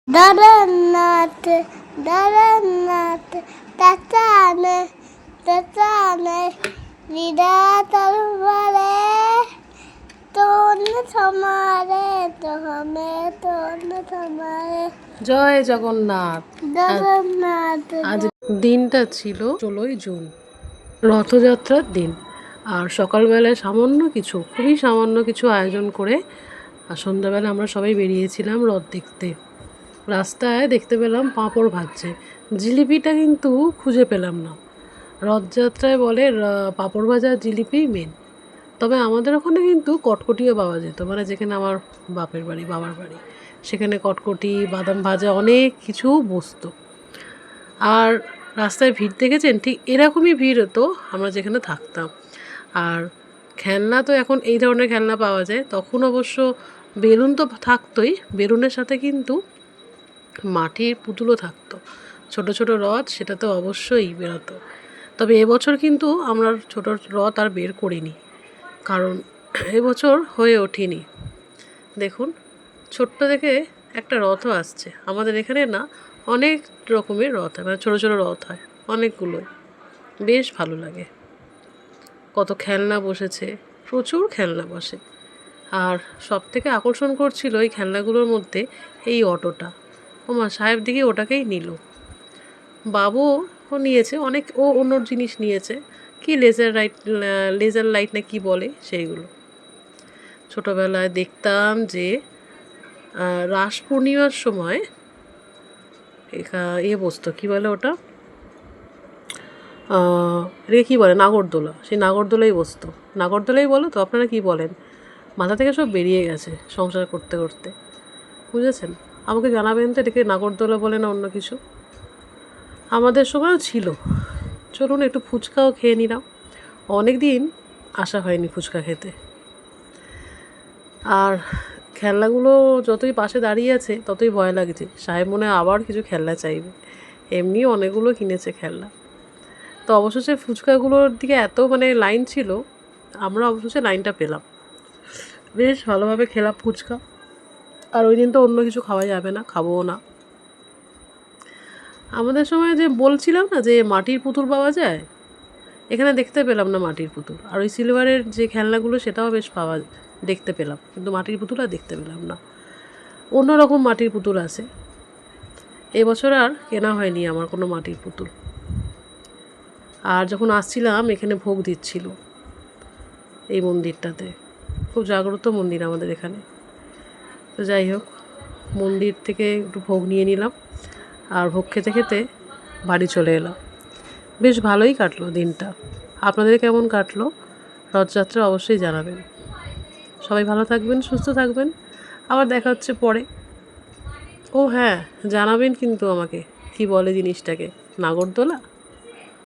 জগন্নাথ জগন্নাথ তাতানে তাতানে লীলা তরবারে তোন সমারে তোহমে তোন সমারে। জয় জগন্নাথ। জগন্নাথ আজ দিনটা ছিল 16ই জুন, রথযাত্রার দিন। আর সকালবেলায় খুবই সামান্য কিছু আয়োজন করে আর সন্ধ্যাবেলা আমরা সবাই বেরিয়েছিলাম রথ দেখতে। রাস্তায় দেখতে পেলাম পাঁপড় ভাজছে, জিলিপিটা কিন্তু খুঁজে পেলাম না। রথযাত্রায় বলে পাঁপড় ভাজা জিলিপিই মেন। তবে আমাদের ওখানে কিন্তু কটকটিও পাওয়া যেত, মানে যেখানে আমার বাবার বাড়ি, সেখানে কটকটি, বাদাম ভাজা অনেক কিছু বসতো। আর রাস্তায় ভিড় দেখেছেন, ঠিক এরকমই ভিড় হতো আমরা যেখানে থাকতাম। আর খেলনা তো এখন এই ধরনের খেলনা পাওয়া যায়, তখন অবশ্য বেলুন তো থাকতোই, বেলুনের সাথে কিন্তু মাটির পুতুলও থাকতো, ছোট ছোট রথ, সেটা তো অবশ্যই বেরোতো। তবে এবছর কিন্তু আমরা ছোট রথ আর বের করিনি, কারণ এবছর হয়ে ওঠেনি। দেখুন, ছোট্ট দেখে একটা রথও আসছে আমাদের এখানে, না অনেক রকমের রথ হয়, মানে ছোটো ছোটো রথ হয় অনেকগুলোই, বেশ ভালো লাগে। কত খেলনা বসেছে, প্রচুর খেলনা বসে। আর সব থেকে আকর্ষণ করছিল এই খেলনাগুলোর মধ্যে এই অটোটা। ওমা, সাহেব দিকে ওটাকেই নিল। বাবুও নিয়েছে অনেক, ও অন্য জিনিস নিয়েছে, কি লেজার লাইট না কি বলে সেইগুলো। ছোটোবেলায় দেখতাম যে রাস পূর্ণিমার সময় বসতো, কী বলে ওটা, এটাকে কী বলে, নাগরদোলা। সেই নাগরদোলাই বসতো, নাগরদোলাই বলো তো, আপনারা কি বলেন? মাথা থেকে সব বেরিয়ে গেছে সংসার করতে করতে, বুঝেছেন? আমাকে জানাবেন তো, এটাকে নাগরদোলা বলে না অন্য কিছু? আমাদের সময়ও ছিল। চলুন একটু ফুচকাও খেয়ে নিলাম, অনেক দিন আসা হয়নি ফুচকা খেতে। আর খেলনাগুলো যতই পাশে দাঁড়িয়ে আছে ততই ভয় লাগছে, সাহেব মনে হয় আবার কিছু খেলনা চাইবে। এমনি অনেকগুলো কিনেছে খেলনা। তো অবশেষে ফুচকাগুলোর দিকে এত লাইন ছিল, আমরা অবশেষে লাইনটা পেলাম, বেশ ভালোভাবে খেলাম ফুচকা। আর ওই দিন তো অন্য কিছু খাওয়া যাবে না, খাবোও না। আমাদের সময় যে বলছিলাম না যে মাটির পুতুল পাওয়া যায়, এখানে দেখতে পেলাম না মাটির পুতুল। আর ওই সিলভারের যে খেলনাগুলো সেটাও বেশ দেখতে পেলাম, কিন্তু মাটির পুতুল আর দেখতে পেলাম না। অন্য রকম মাটির পুতুল আছে। এবছর আর কেনা হয়নি আমার কোনো মাটির পুতুল। আর যখন আসছিলাম এখানে ভোগ দিচ্ছিল এই মন্দিরটাতে, খুব জাগ্রত মন্দির আমাদের এখানে। তো যাই হোক, মন্দির থেকে একটু ভোগ নিয়ে নিলাম, আর ভোগ খেতে খেতে বাড়ি চলে এলাম। বেশ ভালোই কাটলো দিনটা। আপনাদের কেমন কাটলো রথযাত্রা অবশ্যই জানাবেন। সবাই ভালো থাকবেন, সুস্থ থাকবেন, আবার দেখা হচ্ছে পরে। ও হ্যাঁ, জানাবেন কিন্তু আমাকে কি বলে জিনিসটাকে, নাগরদোলা।